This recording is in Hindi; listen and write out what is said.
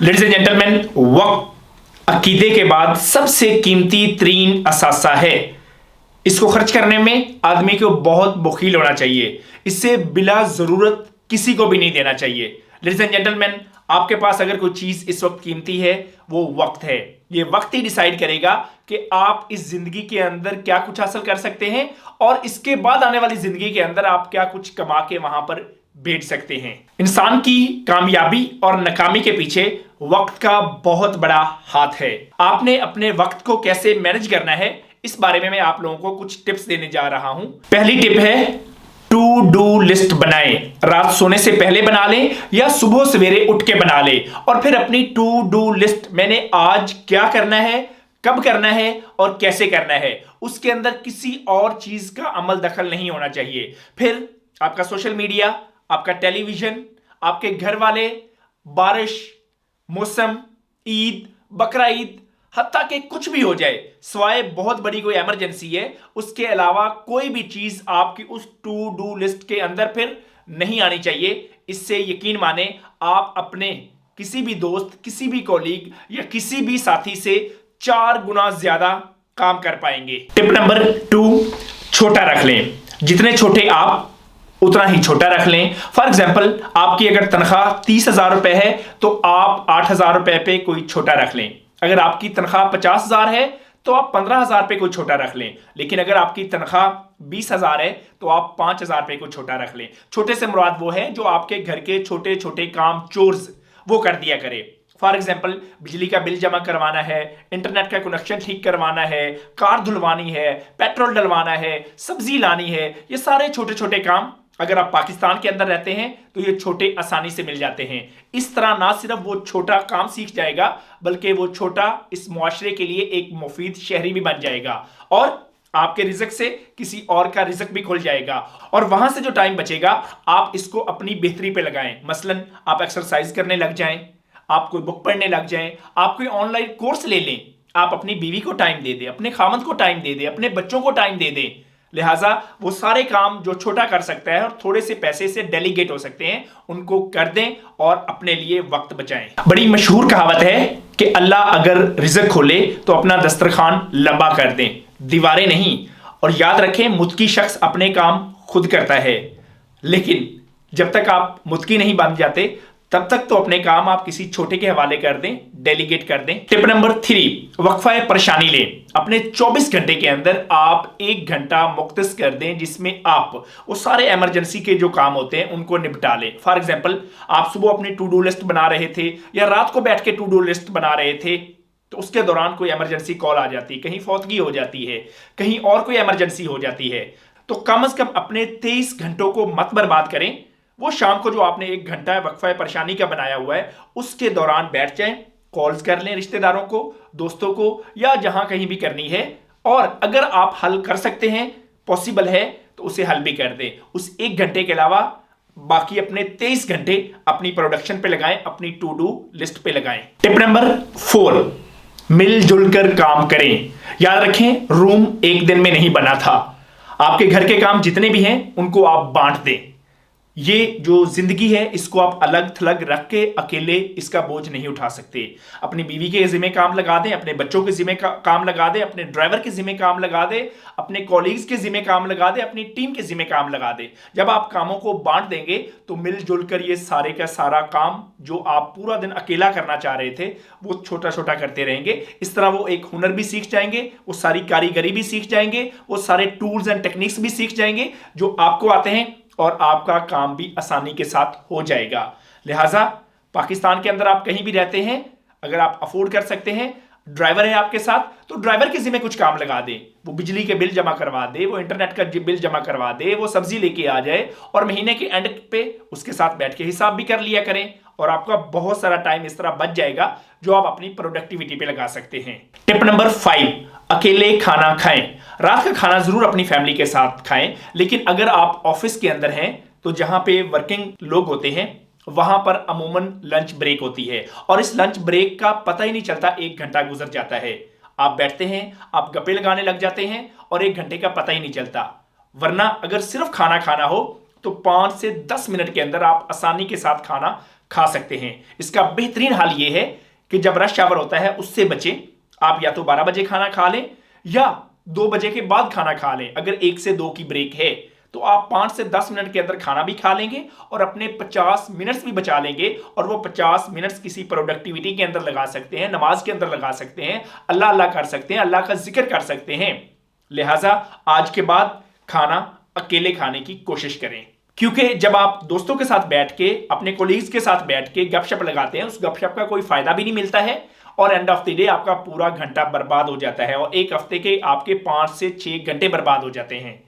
लेडीज एंड जेंटलमैन, वक्त अकीदे के बाद सबसे कीमती तरीन असासा है। इसको खर्च करने में आदमी को बहुत बखील होना चाहिए। इससे बिला जरूरत किसी को भी नहीं देना चाहिए। लेडीज एंड जेंटलमैन, आपके पास अगर कोई चीज इस वक्त कीमती है, वो वक्त है। ये वक्त ही डिसाइड करेगा कि आप इस जिंदगी के अंदर क्या कुछ हासिल कर सकते हैं और इसके बाद आने वाली जिंदगी के अंदर आप क्या कुछ कमा के वहां पर बैठ सकते हैं। इंसान की कामयाबी और नाकामी के पीछे वक्त का बहुत बड़ा हाथ है। आपने अपने वक्त को कैसे मैनेज करना है, इस बारे में मैं आप लोगों को कुछ टिप्स देने जा रहा हूं। पहली टिप है, टू डू लिस्ट बनाएं। रात सोने से पहले बना लें या सुबह सवेरे उठ के बना लें और फिर अपनी टू डू लिस्ट, मैंने आज क्या करना है, कब करना है और कैसे करना है, उसके अंदर किसी और चीज का अमल दखल नहीं होना चाहिए। फिर आपका सोशल मीडिया, आपका टेलीविजन, आपके घर वाले, बारिश, मौसम, ईद, बकरा ईद, हत्ता कि कुछ भी हो जाए, स्वाय बहुत बड़ी कोई इमरजेंसी है, उसके अलावा कोई भी चीज आपकी उस टू डू लिस्ट के अंदर फिर नहीं आनी चाहिए। इससे यकीन माने आप अपने किसी भी दोस्त, किसी भी कॉलीग या किसी भी साथी से 4 गुना ज्यादा काम कर पाएंगे। टिप नंबर 2, छोटा रख लें। जितने छोटे आप उतना ही छोटा रख लें। फॉर एग्जाम्पल, आपकी अगर तनख्वाह 30,000 रुपए है तो आप 8,000 रुपए पे कोई छोटा रख लें। अगर आपकी तनख्वाह 50,000 है तो आप 15,000 पे कोई छोटा रख लें। लेकिन अगर आपकी तनख्वाह 20,000 है तो आप 5,000 पे कोई छोटा रख लें। छोटे से मुराद वो है जो आपके घर के छोटे छोटे काम, चोर्स, वो कर दिया करे। फॉर एग्जाम्पल, बिजली का बिल जमा करवाना है, इंटरनेट का कनेक्शन ठीक करवाना है, कार धुलवानी है, पेट्रोल डलवाना है, सब्जी लानी है, ये सारे छोटे छोटे काम अगर आप पाकिस्तान के अंदर रहते हैं तो ये छोटे आसानी से मिल जाते हैं। इस तरह ना सिर्फ वो छोटा काम सीख जाएगा बल्कि वो छोटा इस मुआशरे के लिए एक मुफीद शहरी भी बन जाएगा और आपके रिज़्क से किसी और का रिज़्क भी खुल जाएगा। और वहां से जो टाइम बचेगा आप इसको अपनी बेहतरी पे लगाएं। मसलन आप एक्सरसाइज करने लग जाएं, आप कोई बुक पढ़ने लग जाएं, आप कोई ऑनलाइन कोर्स ले लें, आप अपनी बीवी को टाइम दे दें, अपने खामद को टाइम दे दें, अपने बच्चों को टाइम दे दें। लिहाजा वो सारे काम जो छोटा कर सकता है और थोड़े से पैसे से डेलीगेट हो सकते हैं, उनको कर दें और अपने लिए वक्त बचाएं। बड़ी मशहूर कहावत है कि अल्लाह अगर रिज़्क खोले तो अपना दस्तरखान लंबा कर दें, दीवारें नहीं। और याद रखें, मुत्की शख्स अपने काम खुद करता है, लेकिन जब तक आप मुत्की नहीं बन जाते तब तक तो अपने काम आप किसी छोटे के हवाले कर दें, डेलीगेट कर दें। टिप नंबर 3, वक्फा परेशानी लें। अपने 24 घंटे के अंदर आप 1 घंटा मुख्तस कर दें जिसमें आप वो सारे इमरजेंसी के जो काम होते हैं उनको निपटा लें। फॉर एग्जाम्पल, आप सुबह अपनी टू डू लिस्ट बना रहे थे या रात को बैठ के टू डू लिस्ट बना रहे थे, तो उसके दौरान कोई इमरजेंसी कॉल आ जाती है, कहीं फौतगी हो जाती है, कहीं और कोई इमरजेंसी हो जाती है, तो कम से कम अपने 23 घंटों को मत बर्बाद करें। वो शाम को जो आपने 1 घंटा वक्फा परेशानी का बनाया हुआ है उसके दौरान बैठ जाएं, कॉल्स कर लें रिश्तेदारों को, दोस्तों को, या जहां कहीं भी करनी है। और अगर आप हल कर सकते हैं, पॉसिबल है, तो उसे हल भी कर दें। उस 1 घंटे के अलावा बाकी अपने 23 घंटे अपनी प्रोडक्शन पे लगाएं, अपनी टू डू लिस्ट पे लगाएं। टिप नंबर 4, मिलजुल कर काम करें। याद रखें, रूम एक दिन में नहीं बना था। आपके घर के काम जितने भी हैं उनको आप बांट दें। ये जो जिंदगी है इसको आप अलग थलग रख के अकेले इसका बोझ नहीं उठा सकते। अपनी बीवी के जिम्मे काम लगा दें, अपने बच्चों के जिम्मे काम लगा दें, अपने ड्राइवर के जिम्मे काम लगा दें, अपने कॉलीग्स के जिम्मे काम लगा दें, अपनी टीम के जिम्मे काम लगा दें। जब आप कामों को बांट देंगे तो मिलजुल कर ये सारे का सारा काम जो आप पूरा दिन अकेला करना चाह रहे थे वो छोटा छोटा करते रहेंगे। इस तरह वो एक हुनर भी सीख जाएंगे, वो सारी कारीगरी भी सीख जाएंगे, वो सारे टूल्स एंड टेक्निक्स भी सीख जाएंगे जो आपको आते हैं और आपका काम भी आसानी के साथ हो जाएगा। लिहाजा पाकिस्तान के अंदर आप कहीं भी रहते हैं, अगर आप अफोर्ड कर सकते हैं, ड्राइवर है आपके साथ, तो ड्राइवर के जिम्मे कुछ काम लगा दें। वो बिजली के बिल जमा करवा दे, वो इंटरनेट का बिल जमा करवा दे, वो सब्जी लेके आ जाए और महीने के एंड पे उसके साथ बैठ के हिसाब भी कर लिया करें और आपका बहुत सारा टाइम इस तरह बच जाएगा जो आप अपनी प्रोडक्टिविटी पे लगा सकते हैं। टिप नंबर 5, अकेले खाना खाएं। रात का खाना जरूर अपनी फैमिली के साथ खाएं, लेकिन अगर आप ऑफिस के अंदर हैं तो जहां पे वर्किंग लोग होते हैं वहां पर अमूमन लंच ब्रेक होती है और इस लंच ब्रेक का पता ही नहीं चलता, 1 घंटा गुजर जाता है। आप बैठते हैं, आप गप्पे लगाने लग जाते हैं और 1 घंटे का पता ही नहीं चलता। वरना अगर सिर्फ खाना खाना हो तो 5 से 10 मिनट के अंदर आप आसानी के साथ खाना खा सकते हैं। इसका बेहतरीन हाल यह है कि जब रश आवर होता है उससे बचे। आप या तो 12 बजे खाना खा लें या 2 बजे के बाद खाना खा लें। अगर 1 से 2 की ब्रेक है तो आप 5 से 10 मिनट के अंदर खाना भी खा लेंगे और अपने 50 मिनट्स भी बचा लेंगे, और वो 50 मिनट्स किसी प्रोडक्टिविटी के अंदर लगा सकते हैं, नमाज के अंदर लगा सकते हैं, अल्लाह अल्लाह कर सकते हैं, अल्लाह का जिक्र कर सकते हैं। लिहाजा आज के बाद खाना अकेले खाने की कोशिश करें, क्योंकि जब आप दोस्तों के साथ बैठ के, अपने कोलीग्स के साथ बैठ के गपशप लगाते हैं, उस गपशप का कोई फायदा भी नहीं मिलता है और एंड ऑफ द डे आपका पूरा घंटा बर्बाद हो जाता है और एक हफ्ते के आपके 5 से 6 घंटे बर्बाद हो जाते हैं।